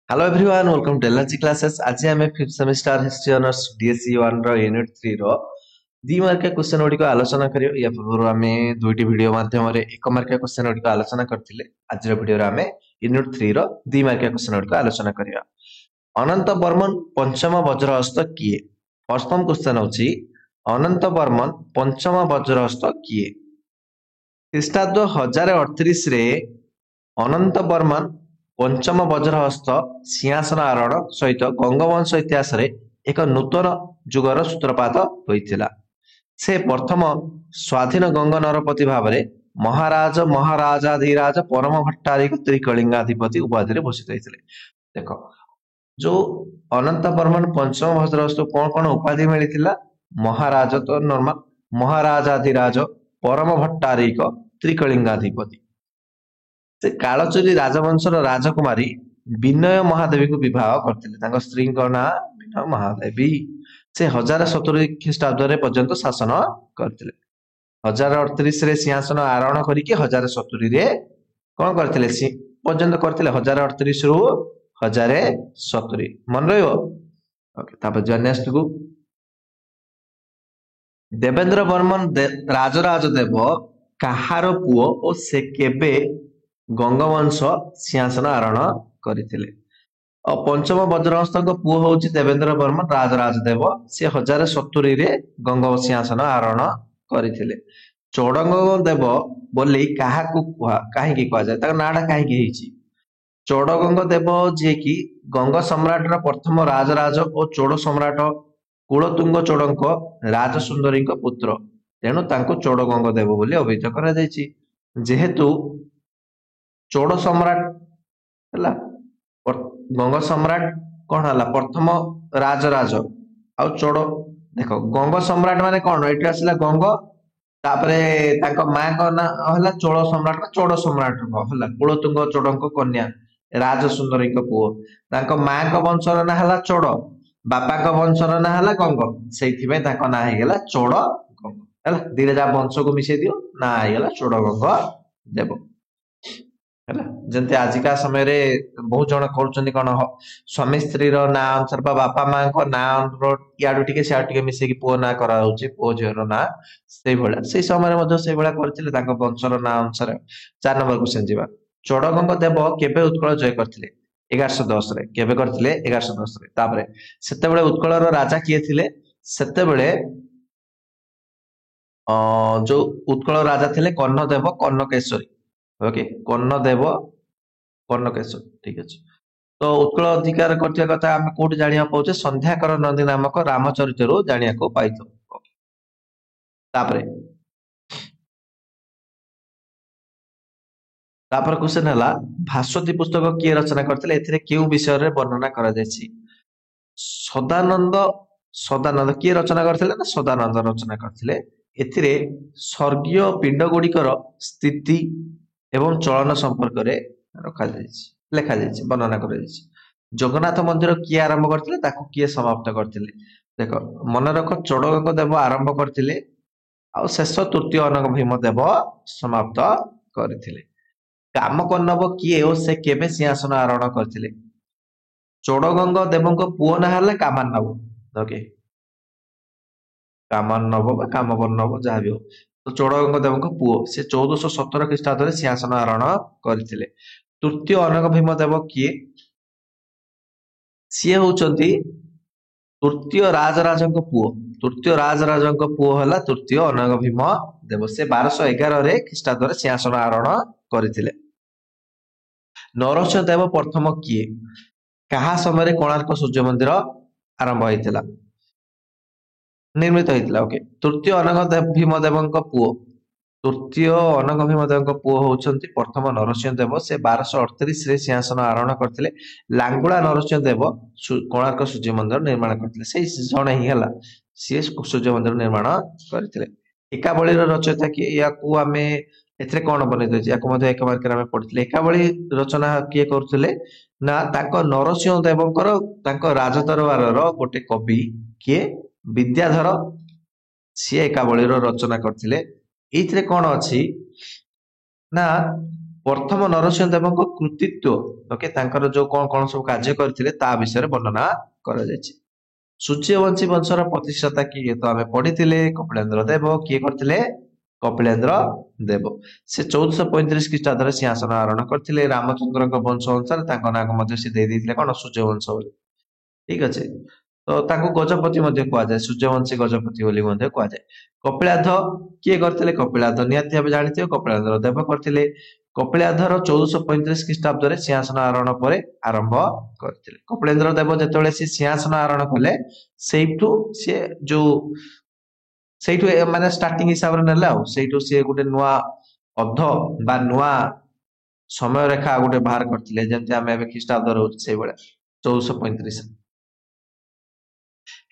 Hello everyone, welcome to LRG classes. आज आम 5th semester history honours DSE 1 रो unit 3 रो 2 मार्किया question गुड़िक आलोचना करियो। या पूर्व आम दुईटी वीडियो माध्यम रे 1 मार्किया क्वेश्चन गुड़िक आलोचना करथिले। आज रो वीडियो रे आम यूनिट 3 रो 2 मार्किया क्वेश्चन गुड़िक आलोचना करियो। अनंत बर्मन पंचम वज्रहस्त किए? प्रथम क्वेश्चन होची अनंत बर्मन पंचम वज्रहस्त किए? ख्रीष्टाब्द 1038 रे अनंत बर्मन पंचम वज्रहस्त सिंहासन आरोहण सहित गंगवंश इतिहास रे एक नूतन जुगर सूत्रपात होइथिला। से प्रथम स्वाधीन गंग नरपति भावरे महाराज महाराजाधिराज परम भट्टारिक त्रिकलिंगाधिपति उपाधि भूषित होइथिले। देखो जो अनंत बर्मन पंचम वज्रहस्त कौन कौन उपाधि मिलिथिला? महाराज तो नॉर्मल, महाराजाधिराज परम भट्टारिक त्रिकलिंगाधिपति। से कालचुरी राजवंशर राजकुमारी विनय महादेवी को विवाह करते। स्त्री ना विनय महादेवी। से 1070 ख्रीष्टाब्द पर्यंत शासन करते। 1038 रे सिंहासन आरोहण करके 1070 रे कौन करते पर्यंत करते। 1038 रु 1070 मन रही। नेक्स्ट को देवेंद्र बर्मन राजराज देव कहार पुओ और से केबे गंगवंश सिंहासन आरोहण करथिले? पंचम वज्रहस्त पुओ होउची देवेंद्र बर्मन राजराज देव। से 1070 रे गंग सिंहासन आरोहण करथिले। चोडंग देव बोली काहाकू काहेकि कहा जाए, तार नाडा काहेकि हेची? चोडगंग देव जे कि गंग सम्राट प्रथम राजराज और चोड़ सम्राट कुलतुंग चोड़क राजसुंदरी पुत्र, तेणु तांको चोडगंग देव बोली अभिहित करा जायछि। जेहेतु चोड़ सम्राट है गंग सम्राट कौन है प्रथम राजराज आ चोड़। देख गंग सम्राट माने कौन, ये आसला गंग तापरे ताको मां को ना हला चोड़ सम्राट का चोड़ सम्राट हला कुलतुंग चोड़क कन्या राजसुंदरी पुओ। ताको मां को वंशर ना हला चोड़, बापा को वंशर ना हला गंग, सेइथिबे ताको ना हेगला चोड़ गंग। हला धीरे जा वंश को मिसे दियो ना हेगला चोड़ गंग देव। जंते आजिका समय रे बहुत जन करूचंदी कोन स्वामी स्त्री रो ना अनुसार बापा मां को ना याडू टिके सियाडू टिके मिसे कि पुओ ना करा होची, पुओ झियो रो ना सेई भला सेई समय रे मध्य सेई भला करथिले तांको वंशर ना अनुसार। 4 नंबर क्वेश्चन जीवा। चोडगंग देव केबे उत्कल जय करथिले? 1110 रे। केबे करथिले? 1110 रे। तापरे सेते बेले उत्कल रो राजा किए थिले? सेते बेले जो उत्कल राजा थिले कर्णदेव कर्णकेशरी। ओके, कर्णदेव कर्णकेशर, ठीक अच्छे। तो उत्कल अधिकार करथिया कथा आमे कोठी जानिया पाउचे? संध्याकर नंदी नामक रामचरित रो जानिया को पाइथो। तापरे क्वेश्चन हला भास्वती पुस्तक किए रचना करथिले? एथिरे केउ विषय रे वर्णना करा जायछि? सदानंद। सदानंद किए रचना करथिले ना? सदानंद रचना करथिले। एथिरे स्वर्गीय पिंड गुड़िकर स्थिति एवं चलन संपर्क रे रखा जायछि, लेखा जायछि, वर्णना करा जायछि। जगन्नाथ मंदिर किए आरंभ करथिले? ताको किए समाप्त करथिले? देखो मन रख, चोडगंग देव आरंभ करथिले आ शेष तृतीय अनग भीम देव समाप्त करथिले। कामकन्नव किए और से केबे सिंहासन आरोहण करथिले? चोडगंग देवंक पुओ ना हला कामान्नव। ओके, कामान्नव बा कामकन्नव जहाँ भी हो, तो चोडगंग देवंक पुओ से 1417 ख्रीष्टाब्द सिंहासन आरोहण करथिले। तृतीय अनग भीम देव किए? सीए होउचंती तृतीय राजराजंक पुओ। तृतीय राजराजंक पुओ हला तृतीय अनग भीम देव। से 1211 रे ख्रीष्टाब्द सिंहासन आरोहण करथिले। नरसिंह देव प्रथम किए? कहा समय रे कोणार्क सूर्य मंदिर आरंभ होइतिला, निर्मित होइतिला? ओके, तृतीय अनग भीम देवंक पुओ। तृतीय अनग भीम देवंक पुओ होउचंती प्रथम नरसिंह देव। से 1238 रे सिंहासन आरोहण करथिले। लांगुला नरसिंह देव कोणार्क सूर्य मंदिर निर्माण करथिले। से जणे ही हला से सूर्य मंदिर निर्माण करथिले। एकावली रचयिता किए? याकू आमे एथरे कोन बनै दछि? याकू मध्ये एक मार्क रे आमे पढिथिले। एकावली रचना किए करथिले ना? ताको नरसिंह देवंकर ताको राजदरबार रो गोटे कवि किए विद्याधर, सी एकावली रचना करथिले। एइथरे कोन अछि ना ପ୍ରଥମ ନରସିଂହ ଦେବଙ୍କ କୃତିତ୍ୱ ଓକେ ତାଙ୍କର ଯୋଉ କଣ କଣ ସବୁ କାର୍ଯ୍ୟ କରିଥିଲେ ତା ବିଷୟରେ ବର୍ଣ୍ଣନା କରାଯାଇଛି। ସୂର୍ଯ୍ୟବଂଶୀ ବଂଶର ପ୍ରତିଷ୍ଠାତା କିଏ ତ ଆମେ ପଢିଥିଲେ କପିଳେନ୍ଦ୍ର ଦେବ। କିଏ କରିଥିଲେ? କପିଳେନ୍ଦ୍ର ଦେବ। ସେ 1435 ଖ୍ରୀଷ୍ଟାବ୍ଦରେ ସିଂହାସନ ଆରୋହଣ କରିଥିଲେ। ରାମଚନ୍ଦ୍ରଙ୍କ ବଂଶ ଅନୁସାରେ ତାଙ୍କ ନାଁକୁ ମଧ୍ୟ ସେ ଦେଇ ଦେଇଥିଲେ କଣ? ସୂର୍ଯ୍ୟବଂଶ ବୋଲି। ଠିକ ଅଛି। ତ ତାଙ୍କୁ ଗଜପତି ମଧ୍ୟ କୁହାଯାଏ। ସୂର୍ଯ୍ୟବଂଶୀ ଗଜପତି ବୋଲି ମଧ୍ୟ କୁହାଯାଏ। କପିଳାଧ କିଏ କରିଥିଲେ? କପିଳାଧ ନିହାତି ଭାବେ ଜାଣିଥିବେ କପିଳେନ୍ଦ୍ର ଦେବ କରିଥିଲେ। କପିଳାଧର 1435 ଖ୍ରୀଷ୍ଟାବ୍ଦରେ ସିଂହାସନ ଆରୋହଣ ପରେ ଆରମ୍ଭ କରିଥିଲେ। କପିଳେନ୍ଦ୍ର ଦେବ ଯେତେବେଳେ ସେ ସିଂହାସନ ଆରୋହଣ କଲେ ସେଇଠୁ ସିଏ ଯୋଉ ସେଇଠୁ ମାନେ ଷ୍ଟାର୍ଟିଂ ହିସାବରେ ନେଲେ ଆଉ ସେଇଠୁ ସିଏ ଗୋଟେ ନୂଆ ଅଧ ବା ନୂଆ ସମୟ ରେଖା ଗୋଟେ ବାହାର କରିଥିଲେ ଯେମିତି ଆମେ ଏବେ ଖ୍ରୀଷ୍ଟାବ୍ଦ ରହୁଛୁ ସେଇଭଳିଆ 1435।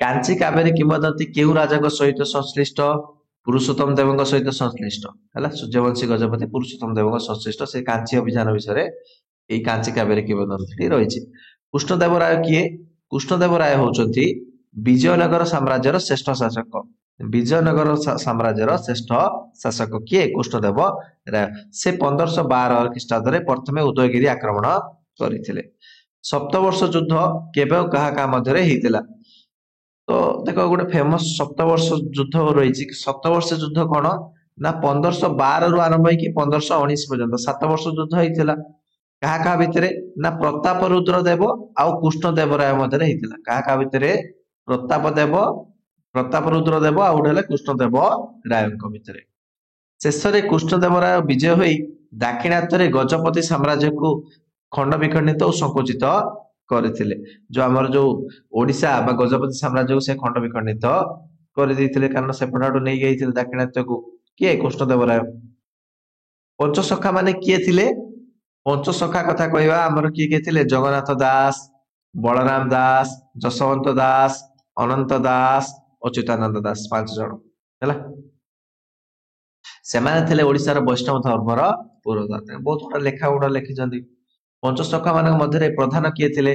କାଞ୍ଚି କାବେରୀ କିମ୍ବଦନ୍ତୀ କେଉଁ ରାଜାଙ୍କ ସହିତ ସଂଶ୍ଳିଷ୍ଟ? ପୁରୁଷୋତ୍ତମ ଦେବଙ୍କ ସହିତ ସଂଶ୍ଳିଷ୍ଟ ହେଲା। ସୂର୍ଯ୍ୟବଂଶୀ ଗଜପତି ପୁରୁଷୋତ୍ତମ ଦେବଙ୍କ ସଂଶ୍ଳିଷ୍ଟ ସେ କାଞ୍ଚି ଅଭିଯାନ ବିଷୟରେ ଏଇ କାଞ୍ଚି କାବେରୀ କିମ୍ବଦନ୍ତୀ ରହିଛି। କୃଷ୍ଣଦେବରାୟ କିଏ? କୃଷ୍ଣଦେବରାୟ ହଉଛନ୍ତି ବିଜୟନଗର ସାମ୍ରାଜ୍ୟର ଶ୍ରେଷ୍ଠ ଶାସକ। ବିଜୟନଗର ସାମ୍ରାଜ୍ୟର ଶ୍ରେଷ୍ଠ ଶାସକ କିଏ? କୃଷ୍ଣଦେବ ରାୟ। ସେ 1512 ଖ୍ରୀଷ୍ଟାବ୍ଦରେ ପ୍ରଥମେ ଉଦୟଗିରି ଆକ୍ରମଣ କରିଥିଲେ। ସପ୍ତବର୍ଷ ଯୁଦ୍ଧ କେବେ ଓ କାହା କାହା ମଧ୍ୟରେ ହେଇଥିଲା? ତ ଦେଖ ଗୋଟେ ଫେମସ ସପ୍ତବର୍ଷ ଯୁଦ୍ଧ ରହିଛି। ସପ୍ତବର୍ଷ ଯୁଦ୍ଧ କଣ ନା 1512 ରୁ ଆରମ୍ଭ ହେଇକି 1519 ପର୍ଯ୍ୟନ୍ତ 7 ବର୍ଷ ଯୁଦ୍ଧ ହେଇଥିଲା। କାହା କାହା ଭିତରେ? ନା ପ୍ରତାପ ରୁଦ୍ର ଦେବ ଆଉ କୃଷ୍ଣଦେବରାୟ ମଧ୍ୟରେ ହେଇଥିଲା। କାହା କାହା ଭିତରେ? ପ୍ରତାପ ରୁଦ୍ର ଦେବ ଆଉ ଗୋଟେ ହେଲେ କୃଷ୍ଣଦେବ ରାୟଙ୍କ ଭିତରେ। ଶେଷରେ କୃଷ୍ଣଦେବରାୟ ବିଜୟ ହୋଇ ଦାକ୍ଷିଣାତ୍ୟରେ ଗଜପତି ସାମ୍ରାଜ୍ୟକୁ ଖଣ୍ଡ ବିଖଣ୍ଡିତ ଓ ସଂକୁଚିତ କରିଥିଲେ। ଯୋଉ ଆମର ଯୋଉ ଓଡିଶା ବା ଗଜପତି ସାମ୍ରାଜ୍ୟକୁ ସେ ଖଣ୍ଡ ବିଖଣ୍ଡିତ କରିଦେଇଥିଲେ କାରଣ ସେପଟ ଆଡୁ ନେଇ ଯାଇଥିଲେ ଦାକ୍ଷିଣାତ୍ୟକୁ। କିଏ? କୃଷ୍ଣଦେବରାୟ। ପଞ୍ଚସଖା ମାନେ କିଏ ଥିଲେ? ପଞ୍ଚସଖା କଥା କହିବା ଆମର କିଏ କିଏ ଥିଲେ? ଜଗନ୍ନାଥ ଦାସ, ବଳରାମ ଦାସ, ଯଶବନ୍ତ ଦାସ, ଅନନ୍ତ ଦାସ, ଅଚ୍ୟୁତାନନ୍ଦ ଦାସ 5 ଜଣ ହେଲା। ସେମାନେ ଥିଲେ ଓଡିଶାର ବୈଷ୍ଣବ ଧର୍ମର ପୁରୋଧା। ବହୁତ ଗୁଡା ଲେଖା ଗୁଡା ଲେଖିଛନ୍ତି। ପଞ୍ଚସଖା ମାନଙ୍କ ମଧ୍ୟରେ ପ୍ରଧାନ କିଏ ଥିଲେ?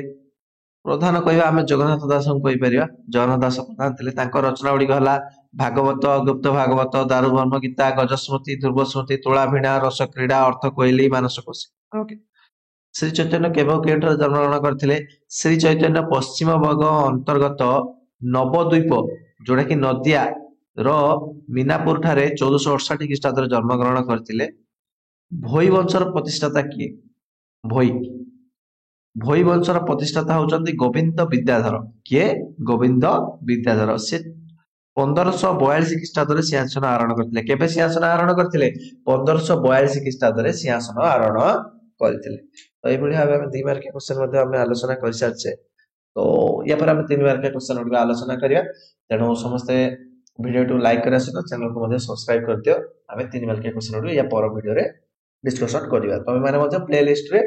ପ୍ରଧାନ କହିବା ଆମେ ଜଗନ୍ନାଥ ଦାସଙ୍କୁ କହିପାରିବା। ଜଗନ୍ନାଥ ଦାସ ପ୍ରଧାନ ଥିଲେ। ତାଙ୍କ ରଚନା ଗୁଡିକ ହେଲା ଭାଗବତ, ଗୁପ୍ତ ଭାଗବତ, ଦାରୁବ୍ରହ୍ମ ଗୀତା, ଗଜସ୍ମୃତି, ଧ୍ରୁବସ୍ମୃତି, ତୁଳାଭିଣା, ରସକ୍ରୀଡା, ଅର୍ଥ କୋଇଲି, ମାନସ କୋଷ। ଓକେ। ଶ୍ରୀ ଚୈତନ୍ୟ କେବେ କେଉଁଠାରେ ଜନ୍ମଗ୍ରହଣ କରିଥିଲେ? ଶ୍ରୀ ଚୈତନ୍ୟ ପଶ୍ଚିମବଙ୍ଗ ଅନ୍ତର୍ଗତ ନବଦ୍ୱୀପ ଯୋଉଟା କି ନଦିଆ ର ମିନାପୁର ଠାରେ 1468 ଖ୍ରୀଷ୍ଟାବ୍ଦରେ ଜନ୍ମଗ୍ରହଣ କରିଥିଲେ। ଭୋଇ ବଂଶର ପ୍ରତିଷ୍ଠାତା କିଏ? ଭୋଇ ବଂଶର ପ୍ରତିଷ୍ଠାତା ହଉଛନ୍ତି ଗୋବିନ୍ଦ ବିଦ୍ୟାଧର। କିଏ? ଗୋବିନ୍ଦ ବିଦ୍ୟାଧର। ସେ 1542 ଖ୍ରୀଷ୍ଟାବ୍ଦରେ ସିଂହାସନ ଆରୋହଣ କରିଥିଲେ। କେବେ ସିଂହାସନ ଆରୋହଣ କରିଥିଲେ? 1542 ଖ୍ରୀଷ୍ଟାବ୍ଦରେ ସିଂହାସନ ଆରୋହଣ କରିଥିଲେ। ତ ଏଇଭଳି ଭାବେ ଆମେ 2 ମାର୍କିଆ କ୍ୱେଶ୍ଚନ ମଧ୍ୟ ଆମେ ଆଲୋଚନା କରିସାରିଛେ। ତ ୟା ପରେ ଆମେ 3 ମାର୍କିଆ କ୍ୱେଶ୍ଚନ ଗୁଡିକ ଆଲୋଚନା କରିବା। ତେଣୁ ସମସ୍ତେ ଭିଡିଓକୁ ଲାଇକ୍ କରିବା ସହିତ ଚ୍ୟାନେଲକୁ ମଧ୍ୟ ସବସ୍କ୍ରାଇବ କରିଦିଅ। ଆମେ 3 ମାର୍କିଆ କ୍ୱେଶ୍ଚନ ଗୁଡିକ ୟା ପର ଭିଡିଓରେ ଡିସ୍କସନ କରିବା। ତମେ ମାନେ ମଧ୍ୟ ପ୍ଲେ ଲିଷ୍ଟରେ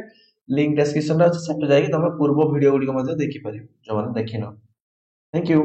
ଲିଙ୍କ ଡେସ୍କ୍ରିପସନରେ ଅଛି ସେଠୁ ଯାଇକି ତମେ ପୂର୍ବ ଭିଡିଓ ଗୁଡିକ ମଧ୍ୟ ଦେଖିପାରିବ ଯୋଉମାନେ ଦେଖିନ। Thank you.